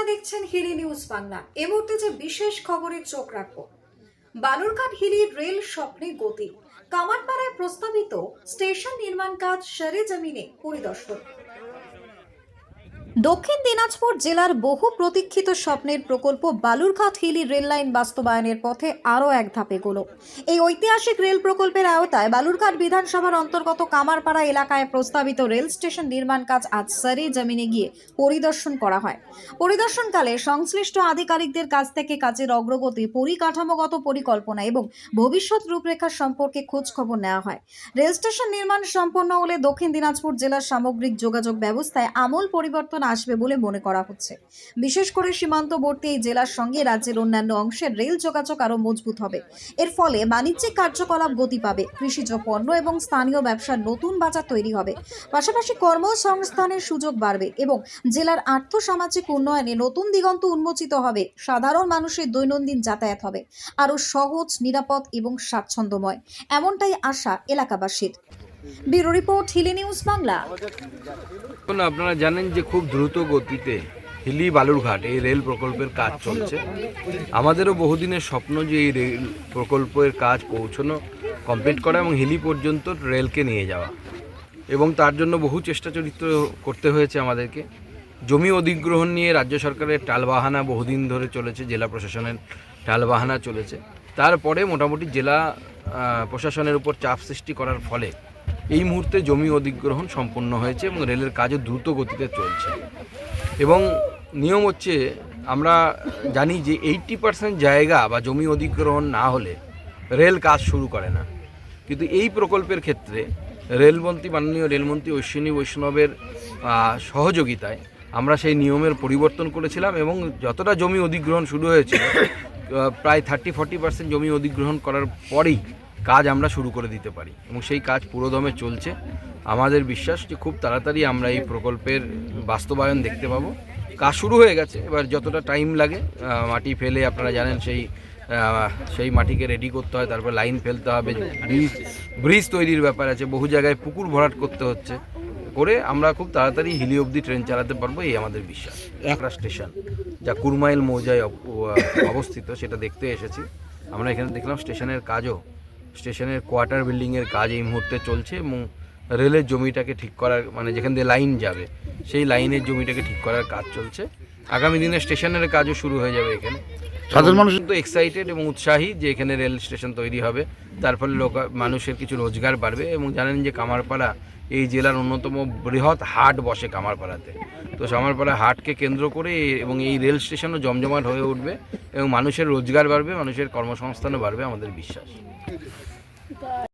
দেখছেন হিলি নিউজ বাংলা। এই মুহূর্তে যে বিশেষ খবরে চোখ রাখবো, বালুরঘাট হিলি রেল স্বপ্নে গতি। কামারপাড়ায় প্রস্তাবিত স্টেশন নির্মাণ কাজ সরেজমিনে পরিদর্শন। দক্ষিণ দিনাজপুর জেলার বহু প্রতীক্ষিত স্বপ্নের প্রকল্প বালুরঘাট হিলি রেল লাইন বাস্তবায়নের পথে আরও এক ধাপ এগোলো। এই ঐতিহাসিক রেল প্রকল্পের আওতায় বালুরঘাট বিধানসভার অন্তর্গত কামারপাড়া এলাকায় প্রস্তাবিত রেল স্টেশন নির্মাণ কাজ আজ সরেজমিনে গিয়ে পরিদর্শন করা হয়। পরিদর্শনকালে সংশ্লিষ্ট আধিকারিকদের কাছ থেকে কাজের অগ্রগতি, পরিকাঠামোগত পরিকল্পনা এবং ভবিষ্যৎ রূপরেখা সম্পর্কে খোঁজ খবর নেওয়া হয়। রেল স্টেশন নির্মাণ সম্পন্ন হলে দক্ষিণ দিনাজপুর জেলার সামগ্রিক যোগাযোগ ব্যবস্থায় আমূল পরিবর্তন আসবে বলে মনে করা হচ্ছে। বিশেষ করে সীমান্তবর্তী এই জেলার সঙ্গে রাজ্যের অন্যান্য অংশের রেল যোগাযোগ আরও মজবুত হবে। এর ফলে বাণিজ্যিক কার্যকলাপ গতি পাবে, কৃষিজ পণ্য এবং স্থানীয় ব্যবসার নতুন বাজার তৈরি হবে। পাশাপাশি কর্মসংস্থানের সুযোগ বাড়বে এবং জেলার আর্থসামাজিক উন্নয়নে নতুন দিগন্ত উন্মোচিত হবে। সাধারণ মানুষের দৈনন্দিন যাতায়াত হবে আরও সহজ, নিরাপদ এবং স্বাচ্ছন্দ্যময়, এমনটাই আশা এলাকাবাসীর। Bureau report, Hili news Bangla. আপনারা জানেন যে খুব দ্রুত গতিতে হিলি বালুরঘাট এই রেল প্রকল্পের কাজ চলছে। আমাদেরও বহুদিনের স্বপ্ন যে এই রেল প্রকল্পের কাজ পৌঁছানো, কমপ্লিট করা এবং হিলি পর্যন্ত রেলকে নিয়ে যাওয়া, এবং তার জন্য বহু চেষ্টা চরিত্র করতে হয়েছে আমাদেরকে। জমি অধিগ্রহণ নিয়ে রাজ্য সরকারের টালবাহানা বহুদিন ধরে চলেছে, জেলা প্রশাসনের টালবাহানা চলেছে। তারপরে মোটামুটি জেলা প্রশাসনের উপর চাপ সৃষ্টি করার ফলে এই মুহূর্তে জমি অধিগ্রহণ সম্পন্ন হয়েছে এবং রেলের কাজও দ্রুত গতিতে চলছে। এবং নিয়ম হচ্ছে, আমরা জানি যে 80% জায়গা বা জমি অধিগ্রহণ না হলে রেল কাজ শুরু করে না। কিন্তু এই প্রকল্পের ক্ষেত্রে রেলমন্ত্রী, মাননীয় রেলমন্ত্রী অশ্বিনী বৈষ্ণবের সহযোগিতায় আমরা সেই নিয়মের পরিবর্তন করেছিলাম এবং যতটা জমি অধিগ্রহণ শুরু হয়েছিল, প্রায় 30-40% জমি অধিগ্রহণ করার পরেই কাজ আমরা শুরু করে দিতে পারি এবং সেই কাজ পুরোদমে চলছে। আমাদের বিশ্বাস যে খুব তাড়াতাড়ি আমরা এই প্রকল্পের বাস্তবায়ন দেখতে পাবো। কাজ শুরু হয়ে গেছে, এবার যতটা টাইম লাগে, মাটি ফেলে আপনারা জানেন সেই মাটিকে রেডি করতে হয়, তারপর লাইন ফেলতে হবে, ব্রিজ তৈরির ব্যাপার আছে, বহু জায়গায় পুকুর ভরাট করতে হচ্ছে, করে আমরা খুব তাড়াতাড়ি হিলি অবধি ট্রেন চালাতে পারবো, এই আমাদের বিশ্বাস। একটা স্টেশন যা কুরমাইল মৌজায় অবস্থিত, সেটা দেখতে এসেছি আমরা। এখানে দেখলাম স্টেশনের কোয়ার্টার বিল্ডিংয়ের কাজ এই মুহূর্তে চলছে এবং রেলের জমিটাকে ঠিক করার, মানে যেখান দিয়ে লাইন যাবে সেই লাইনের জমিটাকে ঠিক করার কাজ চলছে। আগামী দিনে স্টেশনের কাজও শুরু হয়ে যাবে এখানে। সাধারণ মানুষ তো এক্সাইটেড এবং উৎসাহী যে এখানে রেল স্টেশন তৈরি হবে, তার ফলে মানুষের কিছু রোজগার বাড়বে। এবং জানেন যে কামারপাড়া এই জেলার অন্যতম বৃহৎ হাট বসে কামারপাড়াতে। তো কামারপাড়া হাটকে কেন্দ্র করে এবং এই রেল স্টেশনও জমজমাট হয়ে উঠবে এবং মানুষের রোজগার বাড়বে, মানুষের কর্মসংস্থানও বাড়বে, আমাদের বিশ্বাস।